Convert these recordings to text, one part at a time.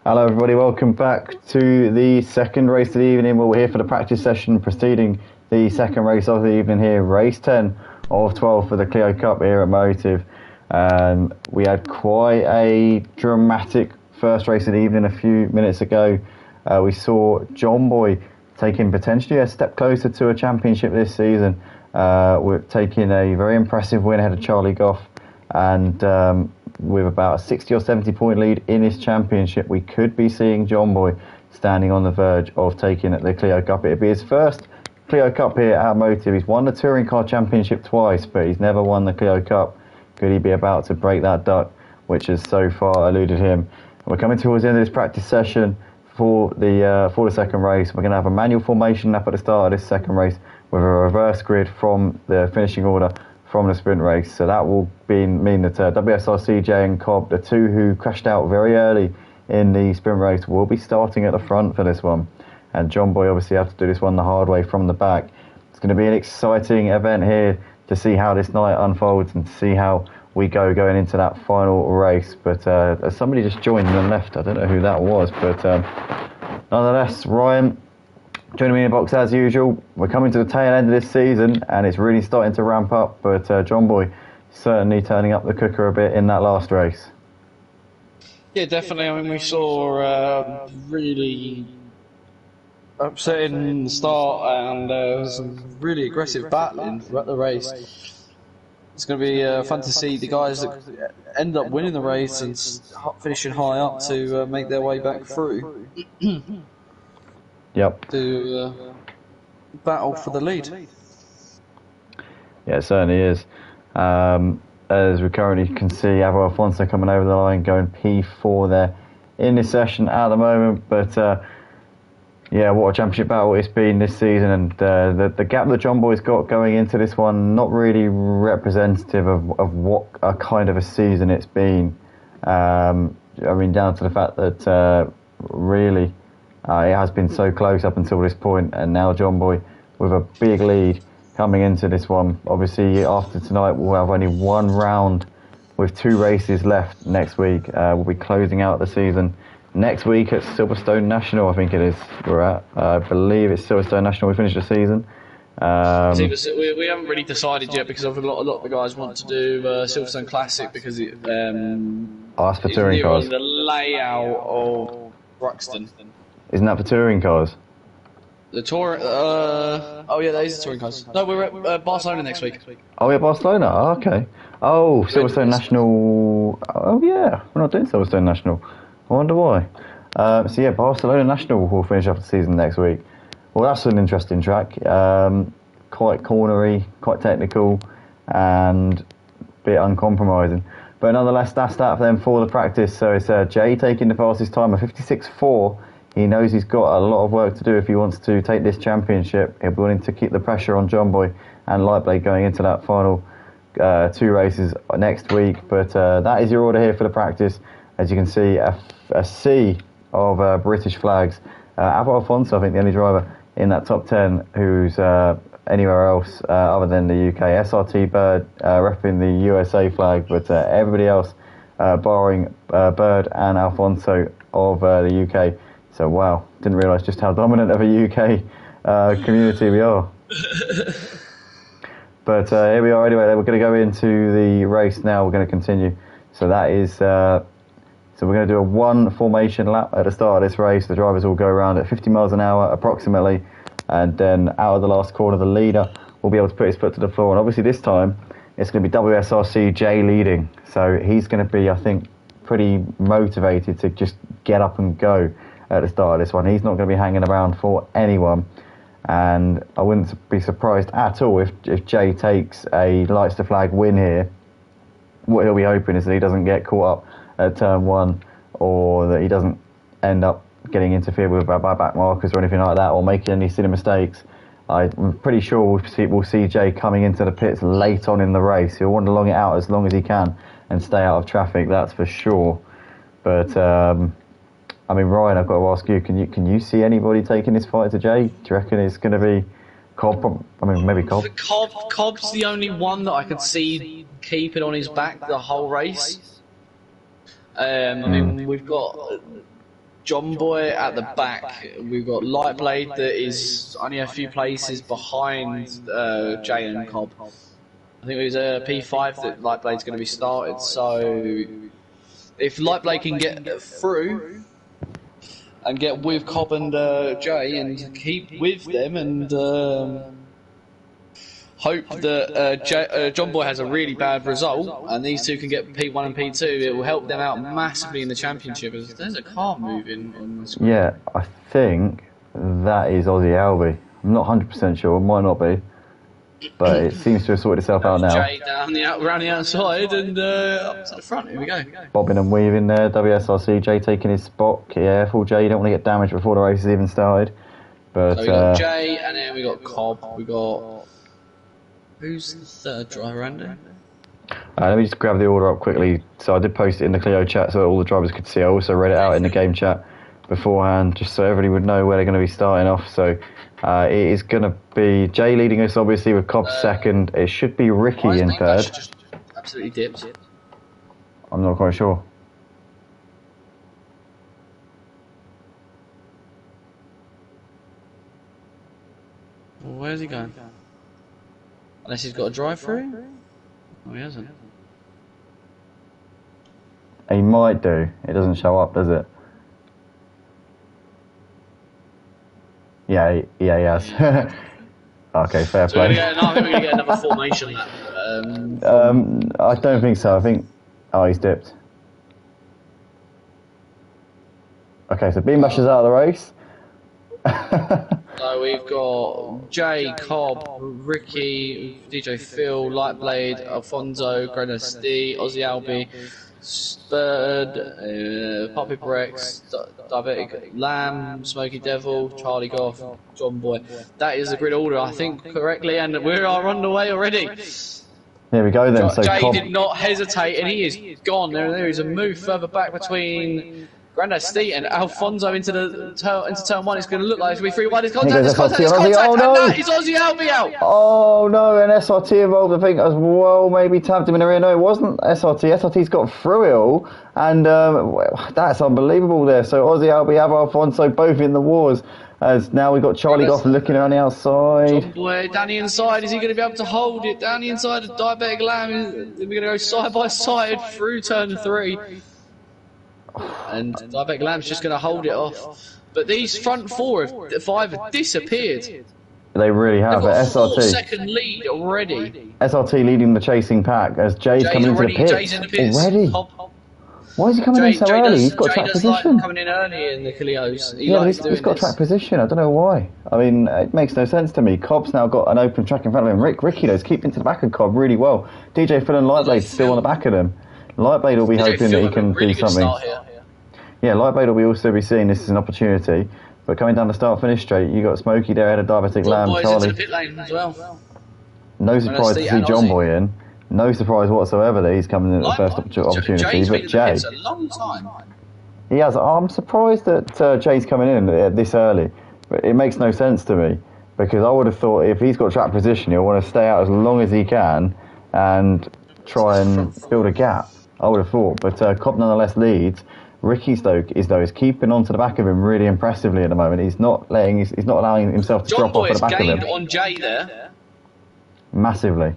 Hello everybody, welcome back to the second race of the evening. Well, we're here for the practice session preceding the second race of the evening here, race 10 of 12 for the Clio Cup here at Motive. We had quite a dramatic first race of the evening a few minutes ago. We saw John Boy taking potentially a step closer to a championship this season. We're taking a very impressive win ahead of Charlie Goff, and with about a 60 or 70 point lead in this championship, we could be seeing John Boy standing on the verge of taking the Clio Cup. It'd be his first Clio Cup here at Motive. He's won the Touring Car Championship twice, but he's never won the Clio Cup. Could he be about to break that duck, which has so far eluded him? We're coming towards the end of this practice session for the second race. We're going to have a manual formation lap at the start of this second race with a reverse grid from the finishing order from the sprint race. So that will mean that WSRC, Jay and Cobb, the two who crashed out very early in the sprint race, will be starting at the front for this one. And John Boy obviously have to do this one the hard way from the back. It's going to be an exciting event here to see how this night unfolds and to see how we going into that final race. But somebody just joined and left. I don't know who that was, but nonetheless, Ryan joining me in the box as usual. We're coming to the tail end of this season and it's really starting to ramp up, but John Boy certainly turning up the cooker a bit in that last race. Yeah, definitely. I mean, we saw really upsetting start and some really aggressive battling throughout the race. It's going to be fun to see the guys that end up winning the race and finishing high up to make their way back through. Yep. To battle for the lead. Yeah, it certainly is. As we currently can see, Avo Alfonso coming over the line, going P4 there in this session at the moment. But yeah, what a championship battle it's been this season, and the gap that John Boy's got going into this one, not really representative of what a kind of a season it's been. I mean, down to the fact that really it has been so close up until this point, and now John Boy with a big lead coming into this one. Obviously, after tonight, we'll have only one round with 2 races left next week. We'll be closing out the season next week at Silverstone National, I think it is. We're at. I believe it's Silverstone National. We finished the season. We haven't really decided yet because a lot of the guys want to do Silverstone Classic because it that's for touring cars. On the layout of Ruxton. Isn't that for touring cars? The tour. Oh yeah, that is the touring cars. No, we're at Barcelona next week. Oh yeah, Barcelona. Oh, okay. Oh, Silverstone National. Oh yeah, we're not doing Silverstone National. I wonder why. So yeah, Barcelona National will finish off the season next week. Well, that's an interesting track. Quite cornery, quite technical, and a bit uncompromising. But nonetheless, that's that for them for the practice. So it's Jay taking the fastest time of 56.4. He knows he's got a lot of work to do if he wants to take this championship. He'll be willing to keep the pressure on John Boy and Lightblade going into that final 2 races next week. But that is your order here for the practice. As you can see, a sea of British flags. Avo Alfonso, I think, the only driver in that top 10 who's anywhere else other than the UK. SRT Bird repping the USA flag, but everybody else, barring Bird and Alfonso of the UK. So wow, didn't realise just how dominant of a UK community we are. But here we are anyway. We're going to go into the race now. We're going to continue. So that is, so we're going to do a 1 formation lap at the start of this race. The drivers will go around at 50 miles an hour approximately. And then out of the last corner, the leader will be able to put his foot to the floor. And obviously this time, it's going to be WSRC Jay leading. So he's going to be, I think, pretty motivated to just get up and go at the start of this one. He's not going to be hanging around for anyone, and I wouldn't be surprised at all if Jay takes a lights to flag win here. What he'll be hoping is that he doesn't get caught up at turn 1, or that he doesn't end up getting interfered with by back markers or anything like that, or making any silly mistakes. I'm pretty sure we'll see Jay coming into the pits late on in the race. He'll want to long it out as long as he can and stay out of traffic, that's for sure. But I mean, Ryan, I've got to ask you, can you see anybody taking this fight to Jay? Do you reckon it's going to be Cobb? I mean, maybe Cobb. Cobb's the only one that I could see keeping on his back the whole race. I mean, we've got John Boy at the back. We've got Lightblade that is only a few places behind Jay and Cobb. I think it was a P5 that Lightblade's going to be started. So if Lightblade can get through and get with Cobb and Jay and keep with them and hope that John Boy has a really bad result and these two can get P1 and P2, it will help them out massively in the championship. There's a car moving on the screen. Yeah, I think that is Aussie Albie. I'm not 100% sure, it might not be. But it seems to have sorted itself out now. Jay down around the outside and up to the front. Here we go. Bobbing and weaving there. WSRC, Jay taking his spot. Careful, Jay. You don't want to get damaged before the race has even started. But so we got Jay and then we got Cobb. We got who's the third driver, Andy? Let me just grab the order up quickly. So I did post it in the Clio chat so all the drivers could see. I also read it out in the game chat beforehand, just so everybody would know where they're going to be starting off. So it is going to be Jay leading us, obviously, with Cobb second. It should be Ricky in third. Just absolutely dipped. I'm not quite sure. Well, where's he going? Unless he's got a drive-through? No, he hasn't. He might do. It doesn't show up, does it? Yeah, he has. Okay, fair play. No, I think we're going to get another formation lap. I don't think so. I think... Oh, he's dipped. Okay, so Beambash is out of the race. So we've got Jay, Cobb, Ricky, DJ Phil, Lightblade, Alfonso, Grenos D, Aussie Albie, Spurred, Poppy Brex, Diabetic Lamb, Smoky Devil, Charlie Goff, John Boy. That is the grid order, I think, correctly, and we are on the way already. Here we go then. So Jay Cobb... did not hesitate, and he is gone. There is a move further back between Grandad Steet and Alfonso into turn one. It's going to look like it's going to be 3-1. It's contact, it's contact, it's contact, oh, no. and that is Aussie Albie out. Oh no, an SRT involved, I think, as well. Maybe tapped him in the rear. No, it wasn't SRT. SRT's got through it all, and that's unbelievable there. So Aussie Albie, Alfonso, both in the wars. As now we've got Charlie Goff looking around the outside. John Boy down the inside. Is he going to be able to hold it down the inside of Diabetic Lamb? We're going to go side by side through turn 3. And Diabetic Lamb's just going to hold it off. But these front 5 have disappeared. They really have. They've got a SRT. 4-second lead already. SRT leading the chasing pack as Jay's coming into the pits. Jay's in the pits. Already? Why is he coming in so early? He's got track position. Like coming in early in the Clios. He's got track position. I don't know why. I mean, it makes no sense to me. Cobb's now got an open track in front of him. Ricky does keep into the back of Cobb really well. DJ Phil and Lightblade still on the back of them. Lightblade will be hoping that he can do something. Yeah, Lightblade will also be seeing this as an opportunity. But coming down the start-finish straight, you got Smokey there ahead of Diabetic Lamb, Charlie. Into the pit lane as well. No surprise to see John Boy in. No surprise whatsoever that he's coming in at the first opportunity. But Jay, a long time. He has. I'm surprised that Jay's coming in this early. But it makes no sense to me because I would have thought if he's got track position, he'll want to stay out as long as he can and try and build a gap. I would have thought. But Cobb nonetheless leads. Ricky Stoke is keeping on to the back of him really impressively at the moment. He's not allowing himself to drop off at the back of him. John Boy has gained on Jay there. Massively.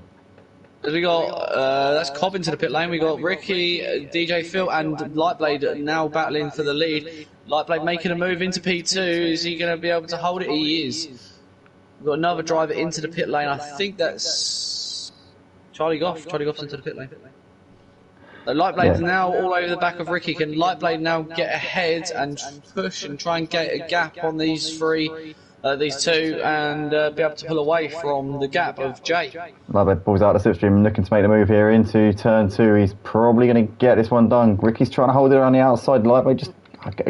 Because we got, that's Cobb into the pit lane, we got Ricky, DJ Phil and Lightblade now battling for the lead. Lightblade making a move into P2, is he going to be able to hold it? He is. We've got another driver into the pit lane, I think that's Charlie Goff. Charlie Goff's into the pit lane. Lightblade's now all over the back of Ricky. Can Lightblade now get ahead and push and try and get a gap on these two, and be able to pull away from the gap of Jay? Lightblade pulls out the slipstream, looking to make the move here into turn 2. He's probably going to get this one done. Ricky's trying to hold it on the outside. Lightblade just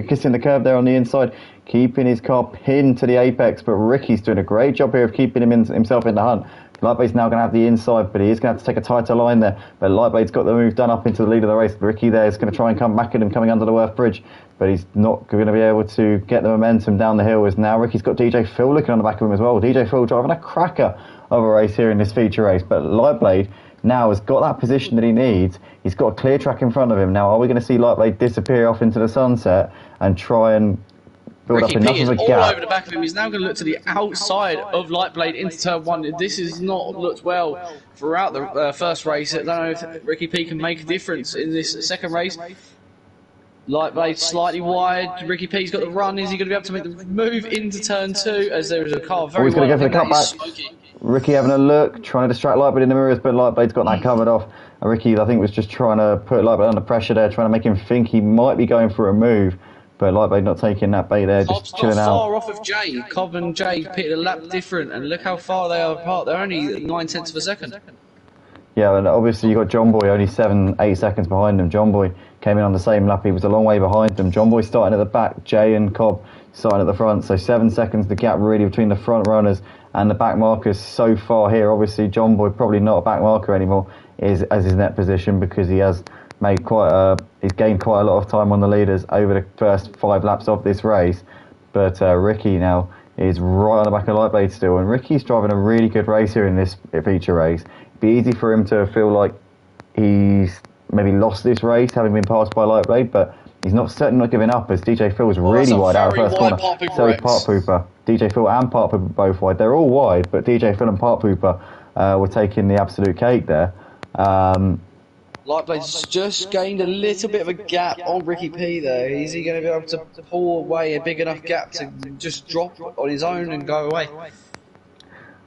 kissing the curb there on the inside, keeping his car pinned to the apex, but Ricky's doing a great job here of keeping himself in the hunt. Lightblade's now going to have the inside, but he is going to have to take a tighter line there. But Lightblade's got the move done up into the lead of the race. Ricky there is going to try and come back at him coming under the Worth Bridge, but he's not going to be able to get the momentum down the hill as now Ricky's got DJ Phil looking on the back of him as well. DJ Phil driving a cracker of a race here in this feature race, but Lightblade now has got that position that he needs. He's got a clear track in front of him. Now, are we going to see Lightblade disappear off into the sunset and try and build up enough of a gap? All over the back of him. He's now going to look to the outside of Lightblade into turn 1. This has not looked well throughout the first race. I don't know if Ricky P can make a difference in this second race. Lightblade slightly wide. Ricky P's got the run. Is he going to be able to make the move into turn 2? As there is a car very he's going to go for the cutback. Ricky having a look, trying to distract Lightblade in the mirrors, but Lightblade's got that covered off. And Ricky, I think, was just trying to put Lightblade under pressure there, trying to make him think he might be going for a move. But Lightblade not taking that bait there, just chilling out. Far off of Jay. Cobb and Jay pitted a lap different, and look how far they are apart. They're only 9/10 of a second. Yeah, and obviously you got John Boy only 7-8 seconds behind him. John Boy came in on the same lap. He was a long way behind them. John Boy starting at the back, Jay and Cobb starting at the front. So 7 seconds the gap really between the front runners and the back markers so far here. Obviously John Boy probably not a back marker anymore is as his net position, because he has made he's gained quite a lot of time on the leaders over the first 5 laps of this race. But Ricky now is right on the back of Lightblade still, and Ricky's driving a really good race here in this feature race. It'd be easy for him to feel like he's maybe lost this race having been passed by Lightblade, but he's certainly not giving up, as DJ Phil was really wide out of the first corner. So is Part Pooper. DJ Phil and Part Pooper both wide. They're all wide, but DJ Phil and Part Pooper were taking the absolute cake there. Lightblade's just gained a little bit of a gap on Ricky P there. Is he going to be able to pull away a big enough gap to just drop on his own and go away?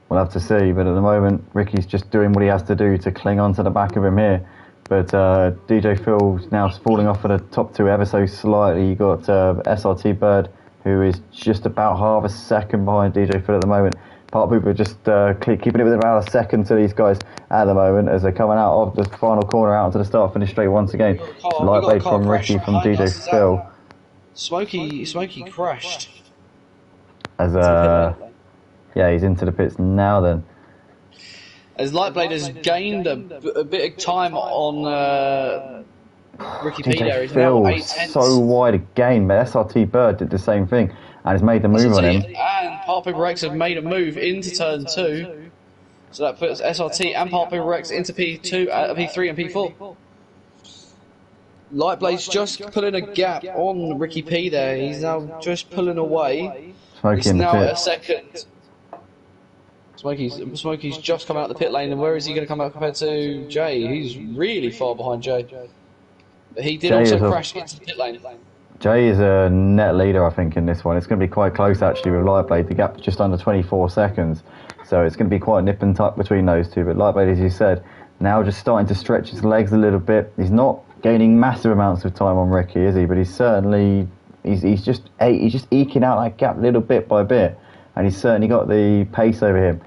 We'll have to see, but at the moment Ricky's just doing what he has to do to cling on to the back of him here. But DJ Phil's now falling off of the top 2 ever so slightly. You got SRT Bird, who is just about half a second behind DJ Phil at the moment. Part Pooper just keeping it within about a second to these guys at the moment as they're coming out of the final corner out into the start finish straight once again. Lightblade from Ricky from DJ Phil. Smokey crashed. As yeah, he's into the pits now then. As Lightblade has gained a bit of time on Ricky P there. He's now 8/10. So wide again, but SRT Bird did the same thing and has made the move on him. And Part Pooper Rex have made a move into turn 2. So that puts SRT and Part Pooper Rex into P2, P3 and P4. Lightblade's just pulling a gap on Ricky P there. He's now just pulling away. He's now at a second. Smokey's just come out of the pit lane, and where is he going to come out compared to Jay? He's really far behind Jay. But he did also crash into the pit lane. Jay is a net leader, I think, in this one. It's going to be quite close, actually, with Lightblade. The gap's just under 24 seconds. So it's going to be quite a nip and tuck between those two. But Lightblade, as you said, now just starting to stretch his legs a little bit. He's not gaining massive amounts of time on Ricky, is he? But he's certainly... He's just eking out that gap little bit by bit. And he's certainly got the pace over him.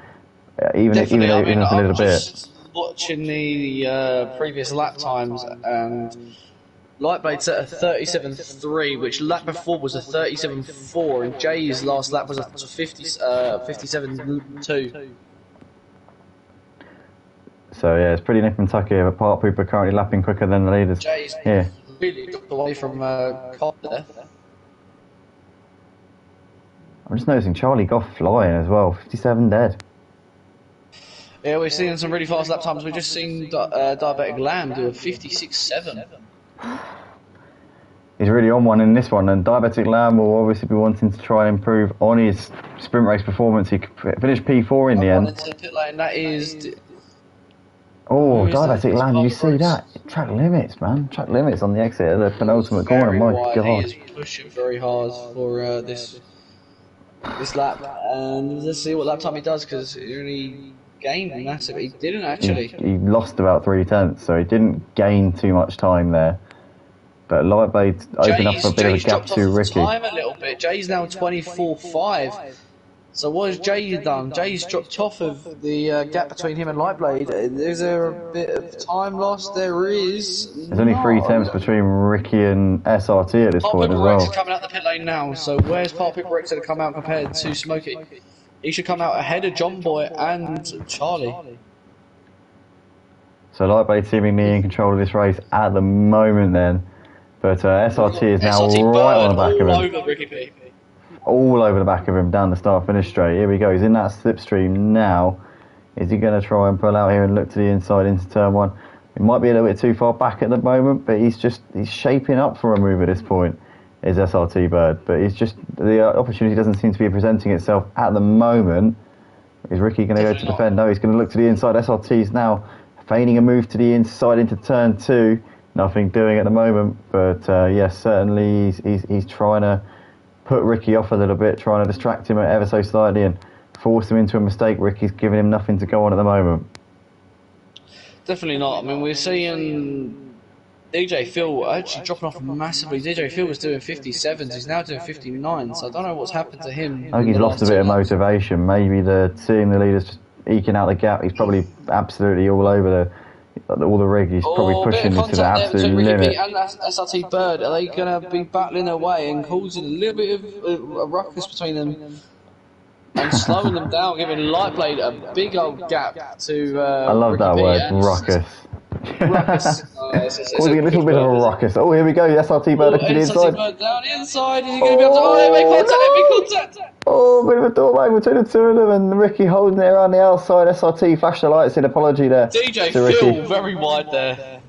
Even though it's a little bit. Watching the previous lap times, and Lightblade set a 37.3, which lap before was a 37.4, and Jay's last lap was a 57.2. So yeah, it's pretty nip and tuck here. But Part Pooper currently lapping quicker than the leaders. Jay's really got away from Cobb there. I'm just noticing Charlie Goff flying as well. 57 dead. Yeah, we're seeing some really fast lap times. We've just seen Diabetic Lamb do a 56.7. He's really on one in this one, and Diabetic Lamb will obviously be wanting to try and improve on his sprint race performance. He finished P4 in the end. Into the pit lane, that is... Oh, Diabetic Lamb, you see that? Track limits, man. Track limits on the exit of the penultimate corner. My God. He is pushing very hard for this lap, and let's see what lap time he does, because he only gained massive. He didn't actually. He lost about 3/10, so he didn't gain too much time there. But Lightblade opened up a bit of a gap to Ricky. Time a little bit. Jay's now 24.5. So what has Jay done? Jay's dropped off of the gap between him and Lightblade. Is there a bit of time lost? There is. There's only 3 attempts between Ricky and SRT at this point as well. Rex is coming out the pit lane now. So where's Part Pooper Rex going to come out compared to Smokey? He should come out ahead of John Boy and Charlie. So Lightblade seemingly in control of this race at the moment then. But SRT is now right on the back of him. Over Ricky P. All over the back of him down the start finish straight. Here we go. He's in that slipstream now. Is he going to try and pull out here and look to the inside into turn one? It might be a little bit too far back at the moment, but he's shaping up for a move at this point, is SRT Bird. But the opportunity doesn't seem to be presenting itself at the moment. Is Ricky going to go to defend? No, he's going to look to the inside. SRT's now feigning a move to the inside into turn two. Nothing doing at the moment, but yes, certainly he's trying to put Ricky off a little bit, trying to distract him ever so slightly and force him into a mistake. Ricky's giving him nothing to go on at the moment. Definitely not. I mean, we're seeing DJ Phil actually dropping off massively. DJ Phil was doing 57s, he's now doing 59s, so I don't know what's happened to him. I think he's lost a bit of motivation. Maybe seeing the leaders just eking out the gap, he's probably absolutely all over all the rig. He's probably pushing it to the absolute limit. And SRT Bird, are they going to be battling their way and causing a little bit of a ruckus between them? And slowing them down, giving Lightblade a big old gap to. I love Ricky that P, word, yeah? ruckus. Ruckus. Causing a little bit of a ruckus. Oh, here we go. SRT Bird looking to the inside. SRT Bird down the inside. Is he going to be able to? Oh, make contact! Oh, bit of a doorway between the two of them, and Ricky holding it around the outside. SRT flash the lights in apology there. DJ to Ricky. Phil very wide there.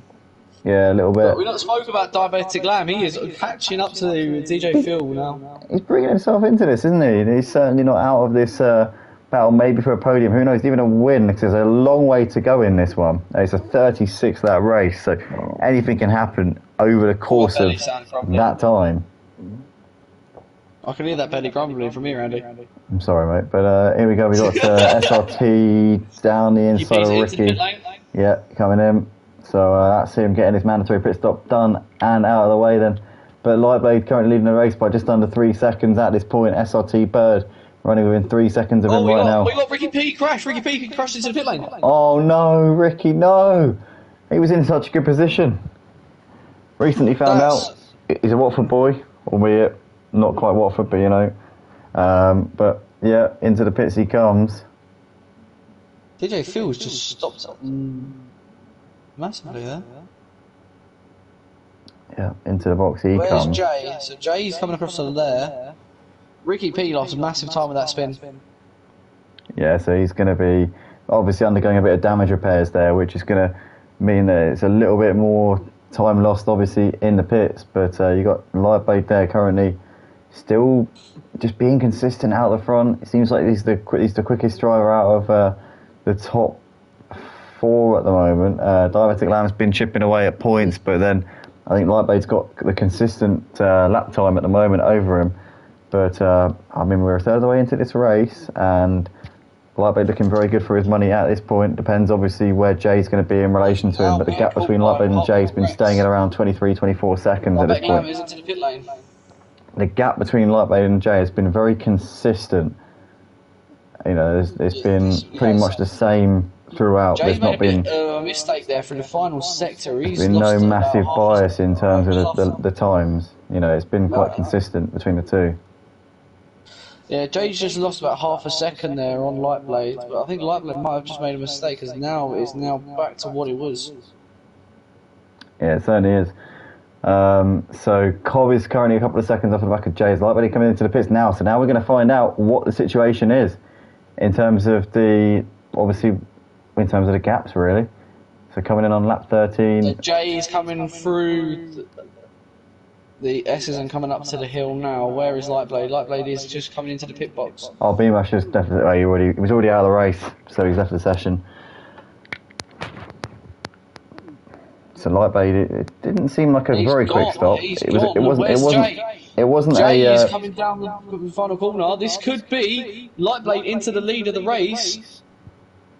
Yeah, a little bit. But we not spoke about Diabetic Lamb. He is catching up to DJ Phil now. He's bringing himself into this, isn't he? He's certainly not out of this battle, maybe for a podium. Who knows, even a win, because there's a long way to go in this one. It's a 36-lap race, so anything can happen over the course of that time. I can hear that belly grumbling from here, Andy. I'm sorry, mate, but here we go. We got SRT down the inside of Ricky. Yeah, coming in. So that's him getting his mandatory pit stop done and out of the way then. But Lightblade currently leading the race by just under 3 seconds at this point. SRT Bird running within 3 seconds of him right now. We got Ricky P crash. Ricky P crashed into the pit lane. Oh no, Ricky, no. He was in such a good position. Recently found out he's a Watford boy, albeit not quite Watford, but you know. But yeah, into the pits he comes. DJ Phil's just stopped up massively there. Yeah, into the box he comes. Where's Jay? So Jay's coming across to there. Ricky P lost massive time with that spin. Yeah, so he's going to be obviously undergoing a bit of damage repairs there, which is going to mean that it's a little bit more time lost, obviously, in the pits. But you got Lightblade there currently still just being consistent out the front. It seems like he's the quickest driver out of the top 4 at the moment. Diabetic Lamb's been chipping away at points, but then I think Lightblade's got the consistent lap time at the moment over him. But I mean, we're a third of the way into this race, and Lightblade looking very good for his money at this point. Depends obviously where Jay's going to be in relation to him, but the gap between Lightblade and Jay's been staying at around 23, 24 seconds at this point. The gap between Lightblade and Jay has been very consistent. You know, it's been pretty much the same throughout. Jay's There's not been a mistake there for the final sector. He's been no massive bias in terms of the times. You know, it's been quite consistent between the two. Yeah, Jay's just lost about half a second there on Lightblade, but I think Lightblade might have just made a mistake, because now it's back to what it was. Yeah, it certainly is. So Cobb is currently a couple of seconds off the back of Jay's. Lightblade coming into the pits now, so now we're going to find out what the situation is in terms of the gaps, really. So coming in on lap 13. So Jay's coming through the S's and coming up to the hill now. Where is Lightblade? Lightblade is just coming into the pit box. Oh, Beamash is definitely he was already out of the race, so he's left the session. So Lightblade, it didn't seem like a very quick stop. It wasn't Jay is coming down the final corner. This could be Lightblade into the lead of the race.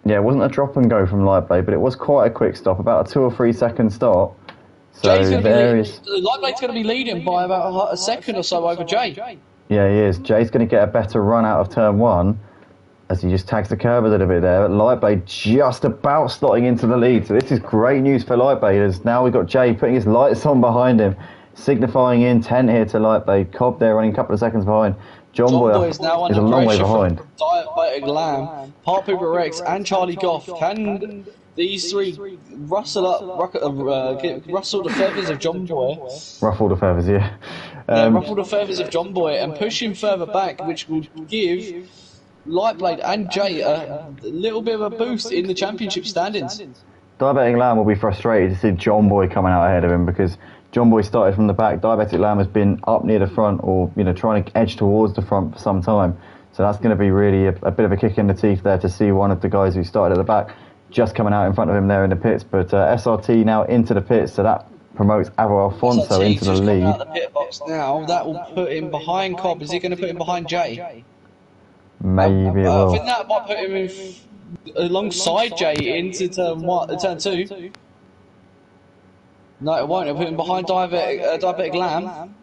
Yeah, it wasn't a drop and go from Lightblade, but it was quite a quick stop, about a 2 or 3 second stop. So Lightblade's going to be leading by about a second or so over Jay. Yeah, he is. Jay's going to get a better run out of turn 1 as he just tags the curb a little bit there. But Lightblade just about slotting into the lead. So this is great news for Lightblade, as now we've got Jay putting his lights on behind him, signifying intent here to Lightblade. Cobb there running a couple of seconds behind. John Boy is a long way behind. Diabetic Lamb, Park Pooper Rex and Charlie Goff. Can these three rustle the feathers of John Boy? Ruffle the feathers, yeah. Ruffle the feathers of John Boy and push him further back, which will give Lightblade and Jay a little bit of a boost in the championship standings. Diabetic Lamb will be frustrated to see John Boy coming out ahead of him because John Boy started from the back. Diabetic Lamb has been up near the front or trying to edge towards the front for some time. So that's going to be really a bit of a kick in the teeth there to see one of the guys who started at the back just coming out in front of him there in the pits. But SRT now into the pits, so that promotes Avo Alfonso into the lead. Out the pit box now, that will put him behind Cobb. Is he going to put him behind Jay? Maybe it will. I think that might put him alongside Jay into turn 2. No, it won't. It'll put him behind Diabetic Lamb.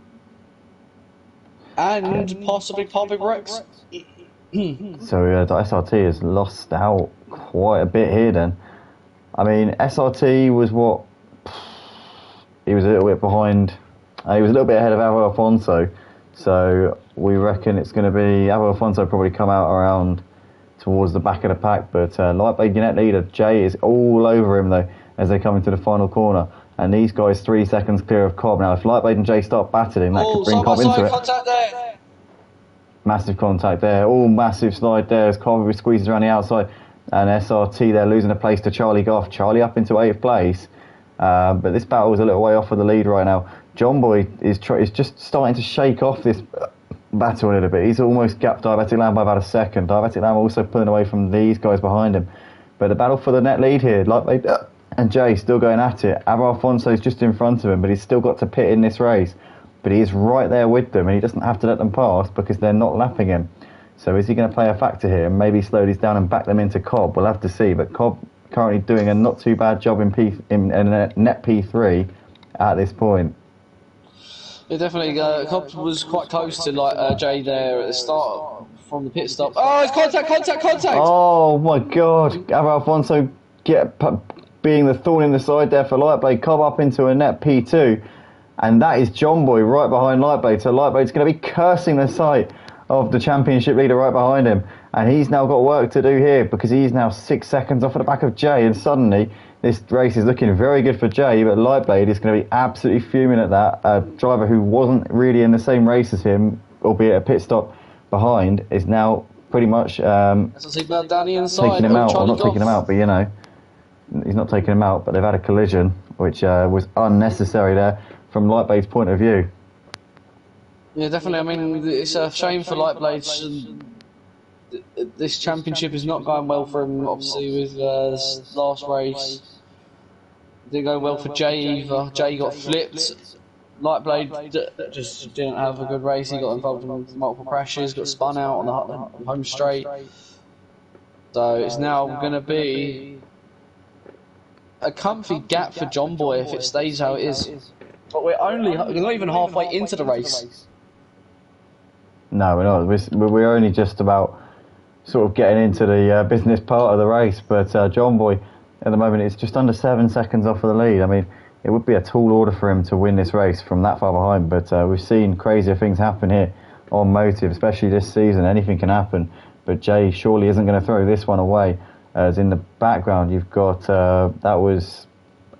And possibly Poppy Rex. So the SRT has lost out quite a bit here then. I mean, SRT was what? He was a little bit behind. He was a little bit ahead of Avo Alfonso. So we reckon it's going to be Avo Alfonso probably come out around towards the back of the pack. But Lightblade Unit leader Jay is all over him though as they come into the final corner. And these guys 3 seconds clear of Cobb. Now if Lightblade and Jay start battling, that could bring Cobb into it. Contact there. Massive contact there. All massive slide there as Cobb squeezes around the outside. And SRT they're losing a place to Charlie Goff. Charlie up into 8th place. But this battle is a little way off of the lead right now. John Boy is just starting to shake off this battle a little bit. He's almost gapped Diabetic Lamb by about a second. Diabetic Lamb also pulling away from these guys behind him. But the battle for the net lead here, Lightblade and Jay still going at it. Avo Alfonso's just in front of him, but he's still got to pit in this race. But he is right there with them, and he doesn't have to let them pass because they're not lapping him. So is he going to play a factor here and maybe slow these down and back them into Cobb? We'll have to see. But Cobb currently doing a not too bad job in net P3 at this point. Yeah, definitely. Cobb was quite close to Jay there at the start from the pit stop. Oh, it's contact! Oh my God! Avo Alfonso being the thorn in the side there for Lightblade. Cobb up into a net P2, and that is John Boy right behind Lightblade. So Lightblade's going to be cursing the sight of the championship leader right behind him, and he's now got work to do here because he's now 6 seconds off at the back of Jay, and suddenly this race is looking very good for Jay, but Lightblade is going to be absolutely fuming at that. A driver who wasn't really in the same race as him, albeit a pit stop behind, is now pretty much taking him out, or not taking him out, but he's not taking him out, but they've had a collision, which was unnecessary there from Lightblade's point of view. Yeah, definitely. I mean, it's a shame for Lightblade. This championship is not going well for him, obviously, with this last race. Didn't go well for Jay either. Jay got flipped. Lightblade just didn't have a good race. He got involved in multiple crashes, got spun out on the home straight. So it's now going to be a comfy gap for John Boy if it stays how it is. But we're not even halfway into the race. No, we're not. We're only just about sort of getting into the business part of the race. But John Boy, at the moment, is just under 7 seconds off of the lead. I mean, it would be a tall order for him to win this race from that far behind. But we've seen crazier things happen here on Motive, especially this season. Anything can happen. But Jay surely isn't going to throw this one away. As in the background, you've got that was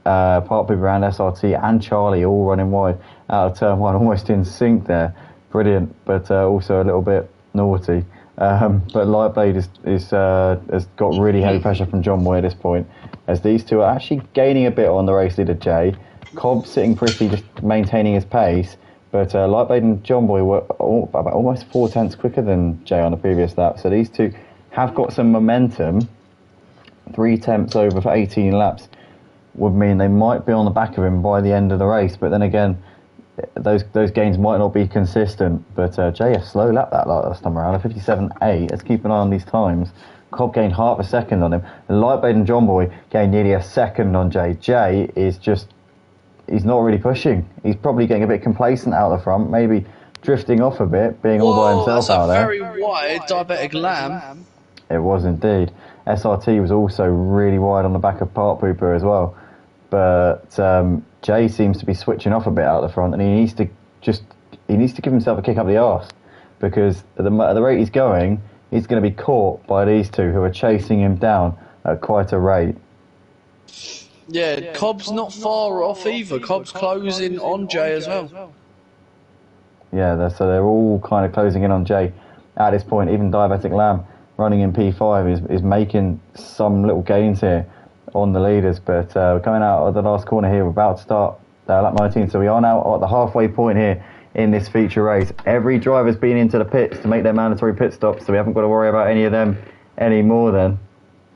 Park People around SRT and Charlie all running wide out of turn 1, almost in sync there. Brilliant, but also a little bit naughty. But Lightblade has got really heavy pressure from John Boy at this point, as these two are actually gaining a bit on the race leader Jay. Cobb sitting pretty, just maintaining his pace, but Lightblade and John Boy were about almost 4 tenths quicker than Jay on the previous lap. So these two have got some momentum. 3 tenths over for 18 laps would mean they might be on the back of him by the end of the race, but then again, those gains might not be consistent. But Jay, a slow lap that last time around, a 57.8. Let's keep an eye on these times. Cobb gained half a second on him. Lightblade and John Boy gained nearly a second on Jay. Jay is he's not really pushing. He's probably getting a bit complacent out the front, maybe drifting off a bit, being all by himself out there. That's a very wide Diabetic Lamb. It was indeed. SRT was also really wide on the back of Park Pooper as well. But Jay seems to be switching off a bit out the front, and he needs to give himself a kick up the arse, because at the rate he's going, he's going to be caught by these two who are chasing him down at quite a rate. Yeah, Cobb's not far off either. Cobb's closing on Jay as well. Yeah, so they're all kind of closing in on Jay at this point. Even Diabetic Lamb running in P5 is making some little gains here on the leaders. But we're coming out of the last corner here. We're about to start lap 19, so we are now at the halfway point here in this feature race. Every driver's been into the pits to make their mandatory pit stops, so we haven't got to worry about any of them anymore then.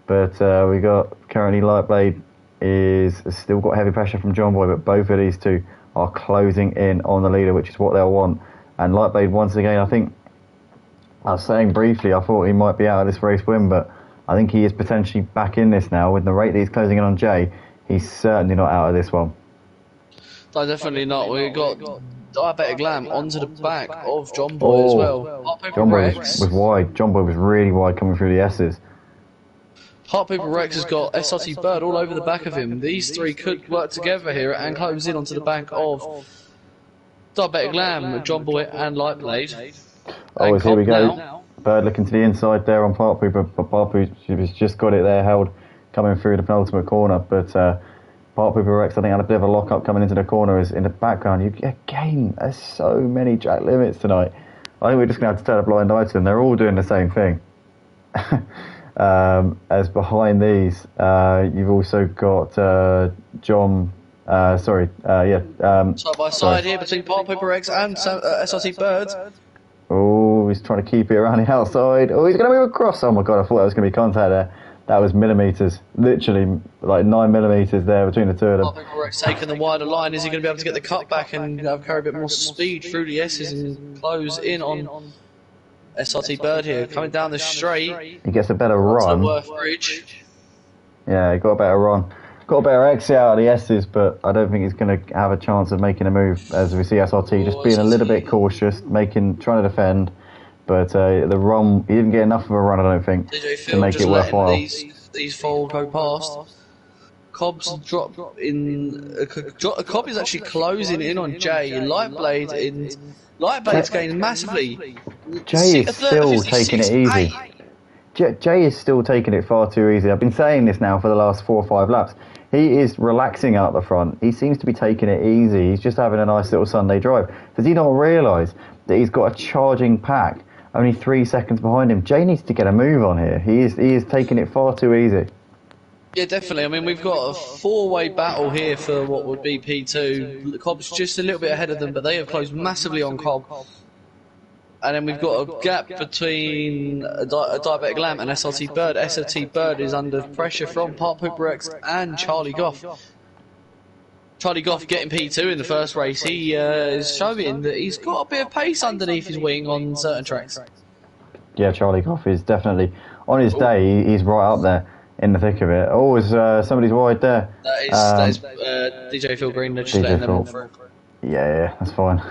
But we got currently Lightblade is still got heavy pressure from John Boy, but both of these two are closing in on the leader, which is what they'll want. And Lightblade, once again, I think I was saying briefly, I thought he might be out of this race win, but I think he is potentially back in this now. With the rate that he's closing in on Jay, he's certainly not out of this one. No, definitely not. We've got Diabetic Lamb onto the back of John Boy as well. John Boy was wide. John Boy was really wide coming through the S's. Heart Paper Rex has got SRT Bird all over the back of him. These three could work together here and close in onto the back of Diabetic Lamb, John Boy and Lightblade. Oh, here we go. Now. Bird looking to the inside there on Parpu, but Parpu has just got it there held coming through the penultimate corner. But Parpu Rex, I think, had a bit of a lock-up coming into the corner. Is in the background. Again, there's so many track limits tonight. I think we're just going to have to turn a blind eye to them. They're all doing the same thing. As behind these, you've also got John. Side by side here between Parpu Rex and SRT Bird. Oh, he's trying to keep it around the outside. Oh, he's going to move across. Oh my god, I thought that was going to be contact there. That was millimetres. Literally, like 9 millimetres there between the two of them. Rex taking the wider line. Is he going to be able to get the cut back and carry a bit more speed through the S's and close in on SRT Bird here? Coming down the straight. He gets a better run. Yeah, he got a better run. Got a better exit out of the S's, but I don't think he's going to have a chance of making a move. As we see SRT just being a little bit cautious, trying to defend. But the run, he didn't get enough of a run, I don't think, to make it worthwhile. These four go past. Cobb's drop in. Cobb is actually closing in on Jay. Lightblade's gaining massively. Jay is still taking it easy. Jay is still taking it far too easy. I've been saying this now for the last 4 or 5 laps. He is relaxing out the front. He seems to be taking it easy. He's just having a nice little Sunday drive. Does he not realise that he's got a charging pack only 3 seconds behind him? Jay needs to get a move on here. He is taking it far too easy. Yeah, definitely. I mean, we've got a 4-way battle here for what would be P2. Cobb's just a little bit ahead of them, but they have closed massively on Cobb. And then we've got a gap between Diabetic Lamb and SRT Bird. SRT Bird is under pressure from Parpu Rex and Charlie Goff. Charlie Goff getting P2 in the first race. He is showing that he's got a bit of pace underneath his wing on certain tracks. Yeah, Charlie Goff is definitely, on his day, he's right up there in the thick of it. Oh, somebody's wide there. That is DJ Phil Green. They're just letting them all through. Yeah, that's fine.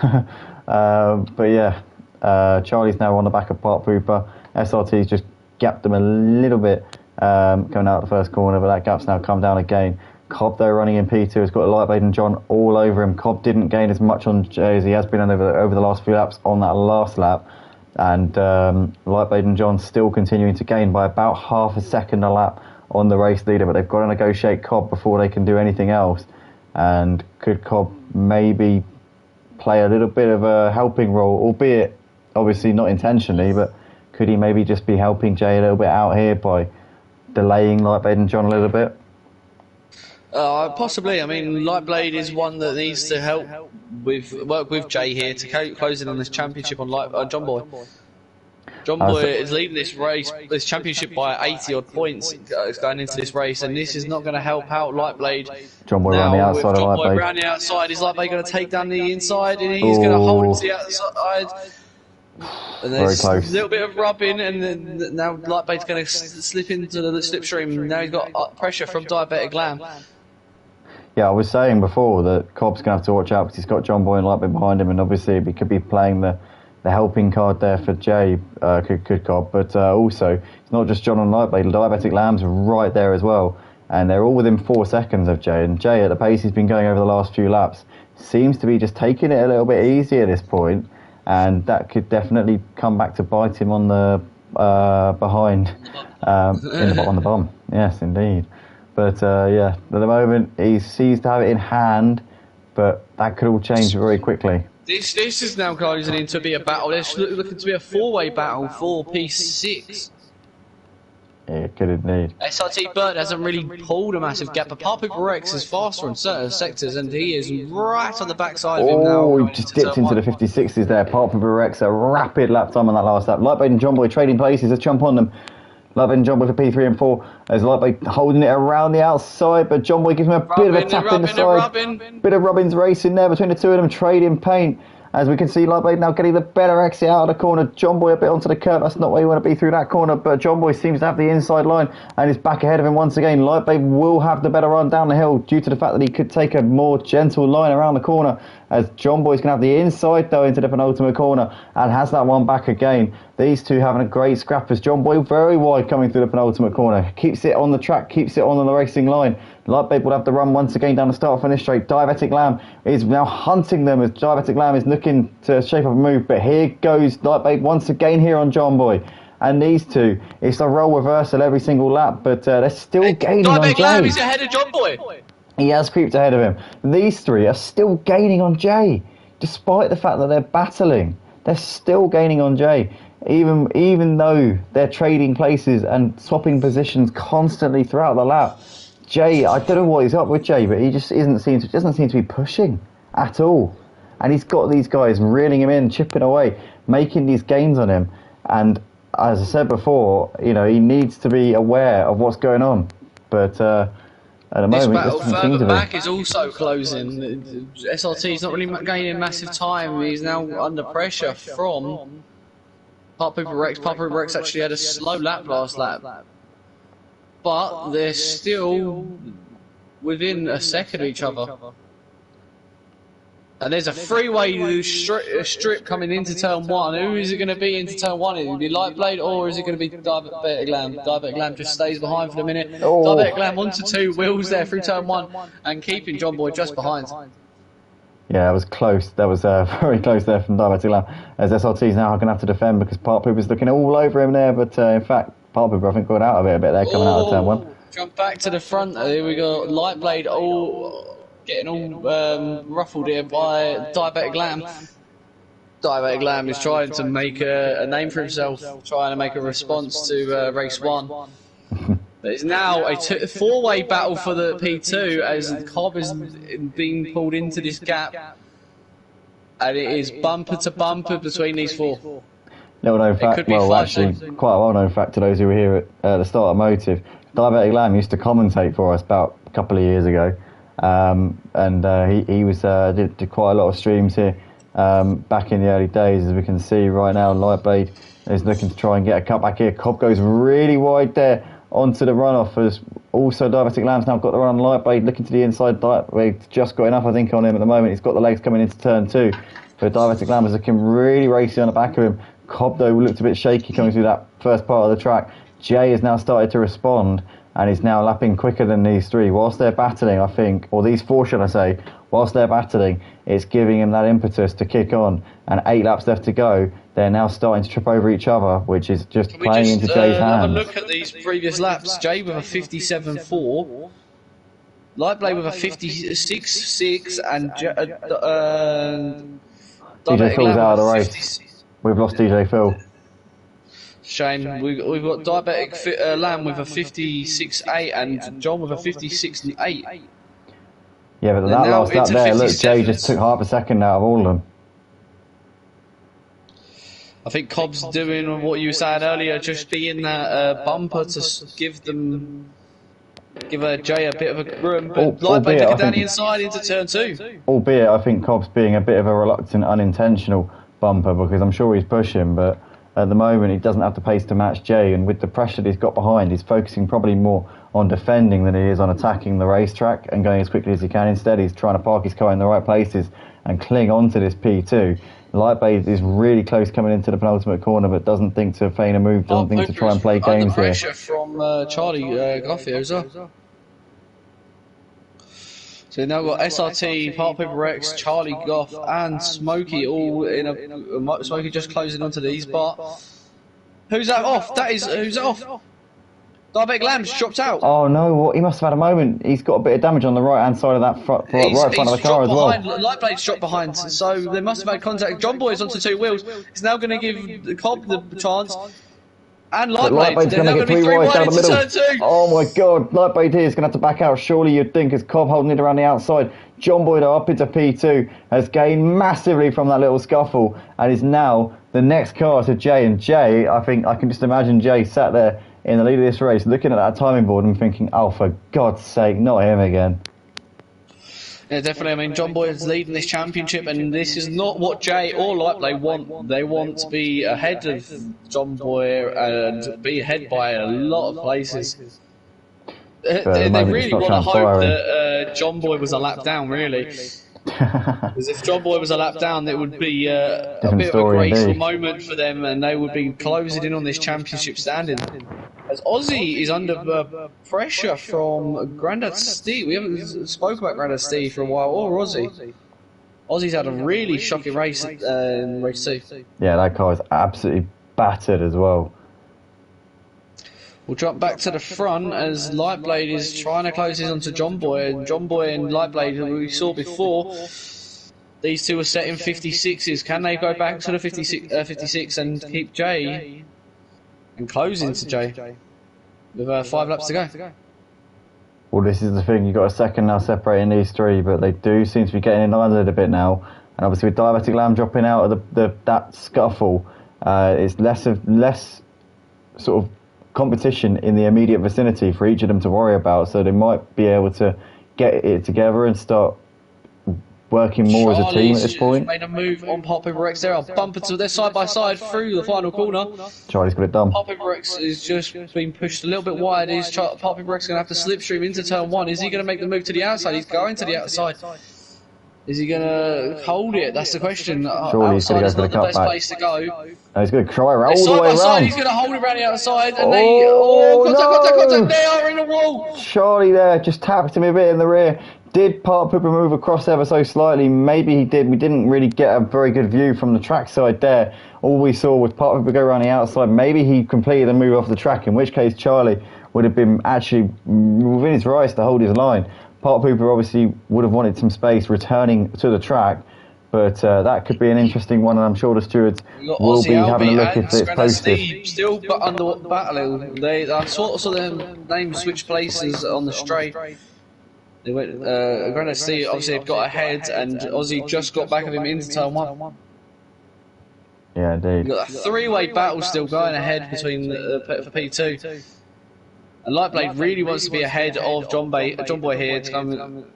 But yeah. Charlie's now on the back of Part Pooper. SRT's just gapped them a little bit coming out of the first corner, but that gap's now come down again. Cobb, though, running in P2, has got Lightblade and John all over him. Cobb didn't gain as much on Jay as he has been over the last few laps on that last lap. And Lightblade and John still continuing to gain by about half a second a lap on the race leader, but they've got to negotiate Cobb before they can do anything else. And could Cobb maybe play a little bit of a helping role, albeit obviously not intentionally, but could he maybe just be helping Jay a little bit out here by delaying Lightblade and John a little bit? Possibly. I mean, Lightblade is one that needs to work with Jay here to close in on this championship on John Boy. John Boy is leading this championship by 80 odd points going into this race, and this is not going to help out Lightblade. John Boy around the outside of Lightblade. John Boy around the outside, is Lightblade going to take down the inside, and he's going to hold him to the outside. And there's a little bit of rubbing, and then now Lightblade's going to slip into the slipstream. Now he's got pressure from Diabetic Lamb. Yeah, I was saying before that Cobb's going to have to watch out because he's got John Boy and Lightblade behind him, and obviously he could be playing the helping card there for Jay, could Cobb. But also, it's not just John and Lightblade. Diabetic Lamb's right there as well, and they're all within 4 seconds of Jay. And Jay, at the pace he's been going over the last few laps, seems to be just taking it a little bit easy at this point. And that could definitely come back to bite him on the behind, on the bum. Yes, indeed. But yeah, at the moment he seems to have it in hand, but that could all change very quickly. This is now closing in to be a battle. It's looking to be a 4-way battle for P6. It could indeed. SRT Bird hasn't really pulled a massive gap, but Papa Rex is faster in certain sectors, and he is right on the backside of him now. Oh, he just dipped into the 56s there. Papa Rex, a rapid lap time on that last lap. Lightblade and John Boy trading places. Let's jump on them. Lightblade and John Boy for P3 and 4. As Lightblade holding it around the outside, but John Boy gives him a bit of a tap in the side. Bit of Robbins racing there between the two of them, trading paint. As we can see, Lightblade now getting the better exit out of the corner. John Boy a bit onto the curb. That's not where you want to be through that corner, but John Boy seems to have the inside line and is back ahead of him once again. Lightblade will have the better run down the hill due to the fact that he could take a more gentle line around the corner, as John Boy's going to have the inside though into the penultimate corner and has that one back again. These two having a great scrap as John Boy very wide coming through the penultimate corner. Keeps it on the track, keeps it on the racing line. Lightblade will have the run once again down the start finish straight. Diabetic Lamb is now hunting them as Diabetic Lamb is looking to shape up a move, but here goes Lightblade once again here on John Boy. And these two, it's a role reversal every single lap, but they're still gaining on Jay. Diabetic Lamb is ahead of John Boy. He has creeped ahead of him. These three are still gaining on Jay, despite the fact that they're battling. They're still gaining on Jay, even though they're trading places and swapping positions constantly throughout the lap. Jay, I don't know what he's up with Jay, but he just doesn't seem to be pushing at all. And he's got these guys reeling him in, chipping away, making these gains on him. And as I said before, you know, he needs to be aware of what's going on. But at the moment, battle further back is also closing. SRT's not really gaining massive time. He's now under pressure from Papa Rex. Papa Rex actually had a slow lap last lap, but they're still within a second of each other. And there's a freeway strip coming into turn 1. Who is it going to be into turn 1? Is it going to be Lightblade or is it going to be Diabetic Lamb? Diabetic Lamb just stays behind for the minute. Oh. Diabetic Lamb 1-2 wheels there through turn 1 and keeping John Boy just behind. Yeah, that was close. That was very close there from Diabetic Lamb. As SRT's now going to have to defend because Part Pooper's looking all over him there, but in fact, Part Pooper I think got out of it a bit there coming out of turn 1. Jump back to the front. Here we go. Lightblade getting all ruffled here by Diabetic Lamb. Diabetic Lamb is trying to make a name for himself, trying to make a response to race 1. But it's now a four-way battle for the P2 as Cobb is being pulled into this gap. And it is bumper to bumper between these four. Little known fact, well actually quite a well-known fact to those who were here at the start of Motive. Diabetic Lamb used to commentate for us about a couple of years ago. He was did quite a lot of streams here back in the early days. As we can see right now, Lightblade is looking to try and get a cut back here. Cobb goes really wide there onto the runoff, as also Diabetic Lamb's now got the run on Lightblade, looking to the inside. Lightblade just got enough I think on him at the moment. He's got the legs coming into turn 2, but Diabetic Lamb is looking really racy on the back of him. Cobb though looked a bit shaky coming through that first part of the track. Jay has now started to respond and is now lapping quicker than these three. Whilst they're battling, I think, or these four should I say, whilst they're battling, it's giving him that impetus to kick on. And 8 laps left to go, they're now starting to trip over each other, which is just playing into Jay's hands. Have a look at these previous laps. Jay with a 57.4, Lightblade with a 56.6, and DJ Phil's out of the race. We've lost DJ Phil. Shame. We've got Diabetic Lamb with a 56.8 and John with a 56.8. Yeah, but that last lap there, look, Jay just took half a second out of all of them. I think Cobb's doing what you were saying earlier, just being that bumper to give Jay a bit of a room. But Lightblade looking down the inside into turn 2. Albeit, I think Cobb's being a bit of a reluctant, unintentional bumper because I'm sure he's pushing, but at the moment he doesn't have the pace to match Jay, and with the pressure that he's got behind, he's focusing probably more on defending than he is on attacking the racetrack and going as quickly as he can. Instead, he's trying to park his car in the right places and cling on to this P2. Lightblade is really close coming into the penultimate corner, but doesn't think to feign a move, doesn't think to try and play games here. Pressure from Charlie Goff here as well. So now we've got SRT, Part Paper Rex, Charlie Goff, and Smokey all in a. Smokey just closing onto these, but who's that off? Who's that off? Diabetic Lamb's dropped out. Oh no! He must have had a moment. He's got a bit of damage on the right hand side of that right front of the car as well. Lightblade's dropped behind, so they must have had contact. John Boy's onto 2 wheels. He's now going to give Cobb the chance. And But Lightblade, Lightblade's then going to that get would be 3 3 wide wide down the into middle. turn 2. Oh my god, Lightblade here is going to have to back out. Surely you'd think, as Cobb holding it around the outside. John Boyd up into P2 has gained massively from that little scuffle and is now the next car to Jay. And Jay, I think I can just imagine Jay sat there in the lead of this race looking at that timing board and thinking, oh, for God's sake, not him again. Yeah, definitely. I mean, John Boyd is leading this championship, and this is not what Jay or Lightblade want. They want to be ahead of John Boyd and be ahead by a lot of places. They really want to hope that John Boyd was a lap down, really. Because if John Boyd was a lap down, it would be a bit of a graceful moment for them, and they would be closing in on this championship standing. As Aussie is under pressure from Grandad Steve. We haven't spoke about Grandad Steve for a while, or Aussie. Aussie's had a really shocking race in race 2. Yeah, that car is absolutely battered as well. We'll jump back to the front as Lightblade is trying to close in onto John Boyd. And John Boyd and Lightblade, who we saw before, these two are setting 56s. Can they go back to the 56 and keep Jay and close into Jay with 5 laps to go? Well, this is the thing. You've got a second now separating these three, but they do seem to be getting in line a little bit now. And obviously with Diabetic Lamb dropping out of that scuffle, it's less sort of competition in the immediate vicinity for each of them to worry about, so they might be able to get it together and start working more as a team at this point. Made a move on Pop Paper X there. I'll bump into their side by side through the final corner. Charlie's got it done. Pop Paper X is just being pushed a little bit wide. Pop Paper X going to have to slipstream into turn 1. Is he going to make the move to the outside? He's going to the outside. Is he going to hold it? That's the question. Surely he's going to go for the cutback. Best place to go. No, he's going to try all the way around. He's going to hold it around the outside. And contact, they are in a wall. Charlie there just tapped him a bit in the rear. Did Part Pooper move across ever so slightly? Maybe he did. We didn't really get a very good view from the track side there. All we saw was Part Pooper go around the outside. Maybe he completed the move off the track, in which case Charlie would have been actually within his rights to hold his line. Part Pooper obviously would have wanted some space returning to the track, but that could be an interesting one, and I'm sure the stewards will be having a look if it's posted. Still under battle. I saw them names switch places on the straight. They went. Granada Steve obviously had got ahead, and Aussie just got back of him into turn 1. Yeah, indeed. You've got a 3-way battle still going ahead between for P2. And Lightblade really wants to be ahead of John Boy here to come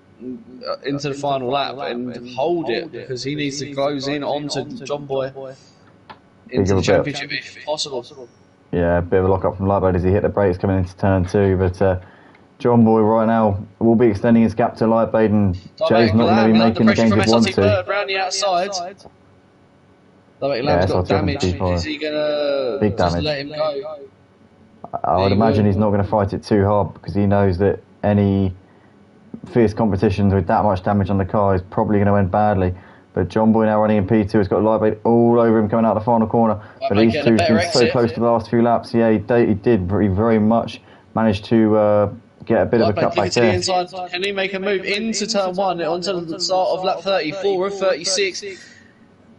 into the final lap and hold it, because he needs to close in onto John Boy into the championship if possible. Yeah, a bit of a lock up from Lightblade as he hit the brakes coming into turn 2, but John Boy right now will be extending his gap to Lightblade, and Jay's not going to be making the gains he'd want to. Around the outside. Lamb's got damage. Is he going to just let him go? I would imagine he's not going to fight it too hard, because he knows that any fierce competitions with that much damage on the car is probably going to end badly. But John Boy now running in P2 has got Lightblade all over him coming out the final corner. But these two have been so close to the last few laps. Yeah, he did very much manage to get a bit of a cutback there. The Can he make a move into turn 1 onto the start of lap 34 or 36?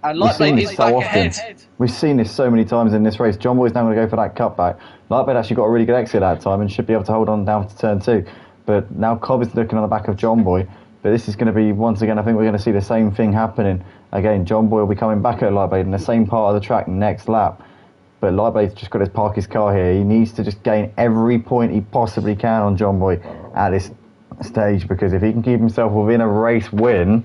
And Lightblade is back ahead. We've seen this so many times in this race. John Boy's now going to go for that cutback. Lightblade actually got a really good exit that time and should be able to hold on down to turn 2. But now Cobb is looking on the back of John Boy. But this is going to be, once again, I think we're going to see the same thing happening. Again, John Boy will be coming back at Lightblade in the same part of the track next lap. But Lightblade's just got to park his car here. He needs to just gain every point he possibly can on John Boy at this stage, because if he can keep himself within a race win,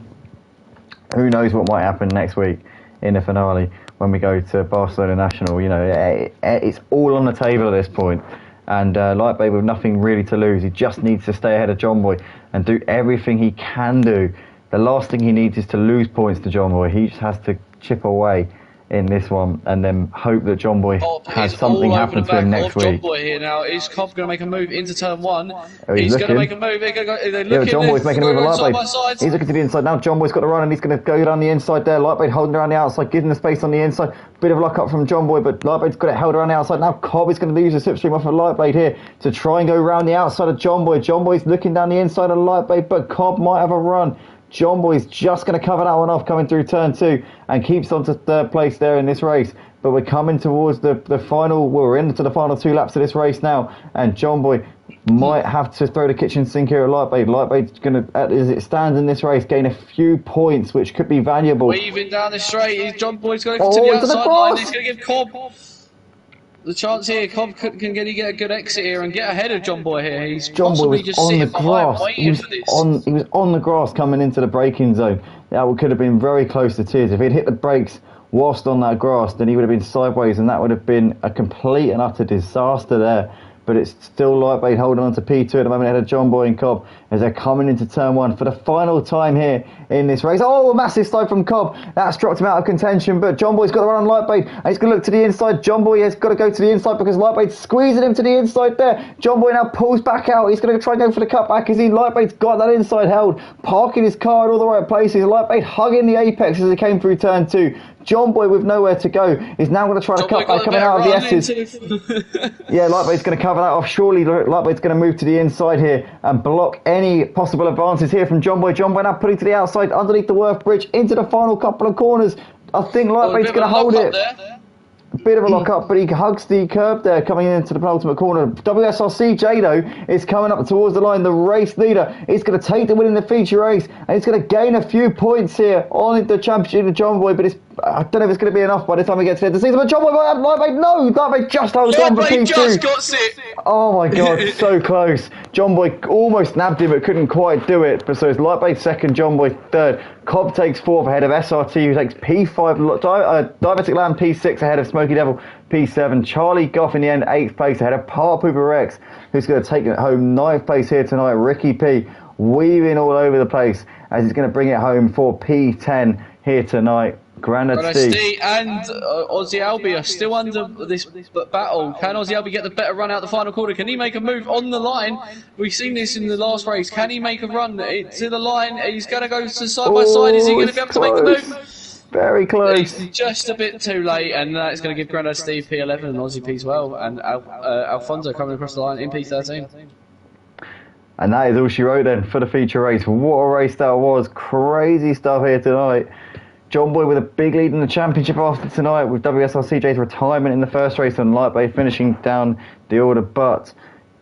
who knows what might happen next week in the finale when we go to Barcelona National. You know, it's all on the table at this point. And Lightblade with nothing really to lose. He just needs to stay ahead of John Boy and do everything he can do. The last thing he needs is to lose points to John Boy. He just has to chip away in this one and then hope that John Boy has something happen to him next week. John Boy here now. Is Cobb going to make a move into turn 1? He's going to make a move. John Boy's making a move on Lightblade. He's looking to the inside now. John Boy's got the run and he's going to go down the inside there. Lightblade holding around the outside, giving the space on the inside. Bit of a lock up from John Boy, but Lightblade's got it held around the outside. Now Cobb is going to lose the slipstream off of Lightblade here to try and go around the outside of John Boy. John Boy's looking down the inside of Lightblade, but Cobb might have a run. John Boy's just going to cover that one off coming through turn 2 and keeps on to third place there in this race. But we're coming towards the final. We're into the final 2 laps of this race now, and John Boy might have to throw the kitchen sink here at Lightbait. Lightbait's going to, as it stands in this race, gain a few points, which could be valuable. Weaving down the straight, John Boy's going to go to the outside line. He's going to give Cobb the chance here. Cobb can get a good exit here and get ahead of John Boy here. He's John Boy was just on the grass. He was on the grass coming into the braking zone. That could have been very close to tears. If he'd hit the brakes whilst on that grass, then he would have been sideways, and that would have been a complete and utter disaster there. But it's still Lightbait holding on to P2 at the moment ahead of John Boy and Cobb as they're coming into turn 1 for the final time here in this race. Oh, a massive slide from Cobb. That's dropped him out of contention, but John Boy's got to run on Lightbait, and he's going to look to the inside. John Boy has got to go to the inside because Lightbait's squeezing him to the inside there. John Boy now pulls back out. He's going to try and go for the cutback as Lightbait's got that inside held, parking his car in all the right places. Lightbait hugging the apex as he came through turn 2. John Boy with nowhere to go is now going to try to cut back coming out of the S's. Yeah, Lightbait's going to cover that off. Surely Lightbait's going to move to the inside here and block any possible advances here from John Boy. John Boy now putting to the outside underneath the Worth Bridge into the final couple of corners. I think Lightbait's going to hold it. A bit of a lock up, but he hugs the curb there coming into the penultimate corner. WSRC J though is coming up towards the line. The race leader is going to take the win in the feature race, and he's going to gain a few points here on the championship of John Boy, but I don't know if it's going to be enough by the time we get to the end of the season. But John Boy might have Lightbait just holds on for P2. Just got it. Oh my God, so close. John Boy almost nabbed him, but couldn't quite do it. But so it's Lightbait second, John Boy third. Cobb takes 4th ahead of SRT, who takes P5. Diabetic Lamb P6 ahead of Smoky Devil P7. Charlie Goff in the end 8th place ahead of Power Pooper Rex, who's going to take it home 9th place here tonight. Ricky P weaving all over the place as he's going to bring it home for P10 here tonight. Grandad Steve and Aussie Albie are still under this battle. Can Aussie Albie get the better run out the final quarter? Can he make a move on the line? We've seen this in the last race. Can he make a run to the line? He's going to go to side by side. Is he going to be able to make the move? Very close. It's just a bit too late, and that's going to give Grandad Steve P11 and Aussie P12, and Alfonso coming across the line in P13. And that is all she wrote then for the feature race. What a race that was. Crazy stuff here tonight. John Boy with a big lead in the championship after tonight, with WSRCJ's retirement in the first race and Lightbait finishing down the order. But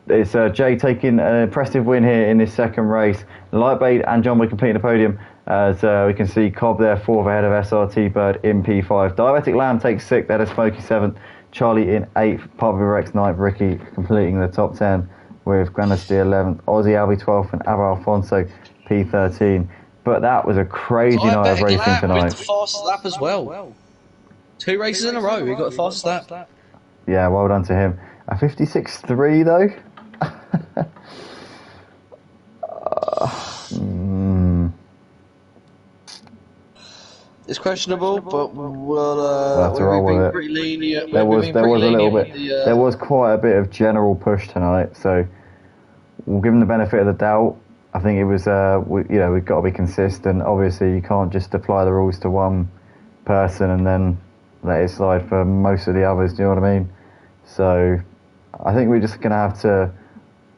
it's Jay taking an impressive win here in this second race. Lightbait and John Boy completing the podium, as we can see Cobb there 4th ahead of SRT Bird in P5. Diabetic Lamb takes 6th ahead of Smokey 7th. Charlie in 8th. Papa Rex 9th. Ricky completing the top 10 with Grandad 11th. Aussie Albie 12th and Ava Alfonso P13. But that was a crazy night of racing tonight. With the fastest lap as well. 2 races in a row, he got the fastest lap. Yeah, well done to him. A 56.3 though. It's questionable, but we'll have to roll with it. Pretty lenient. There was a little bit. There was quite a bit of general push tonight, so we'll give him the benefit of the doubt. I think it was, we've got to be consistent. Obviously, you can't just apply the rules to one person and then let it slide for most of the others. Do you know what I mean? So, I think we're just going to have to,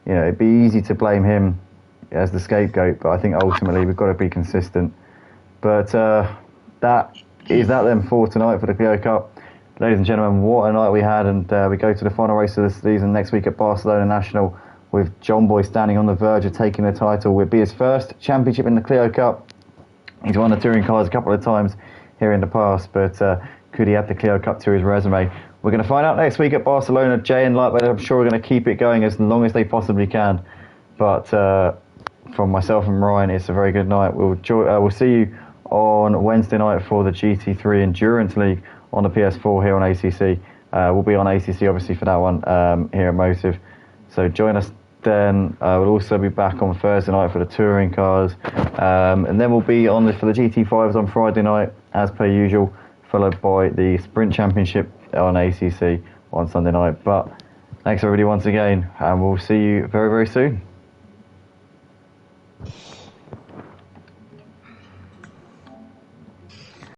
it'd be easy to blame him as the scapegoat, but I think ultimately we've got to be consistent. But that is that then for tonight for the Clio Cup. Ladies and gentlemen, what a night we had, and we go to the final race of the season next week at Barcelona National, with John Boy standing on the verge of taking the title. Will be his first championship in the Clio Cup. He's won the touring cars a couple of times here in the past, but could he add the Clio Cup to his resume? We're going to find out next week at Barcelona. Jay and Lightbait, I'm sure, are going to keep it going as long as they possibly can. But from myself and Ryan, it's a very good night. We'll see you on Wednesday night for the GT3 Endurance League on the PS4 here on ACC. We'll be on ACC obviously for that one here at Motive. So join us then. We'll also be back on Thursday night for the touring cars, and then we'll be on for the GT5s on Friday night as per usual, followed by the Sprint Championship on ACC on Sunday night. But thanks everybody once again, and we'll see you very, very soon.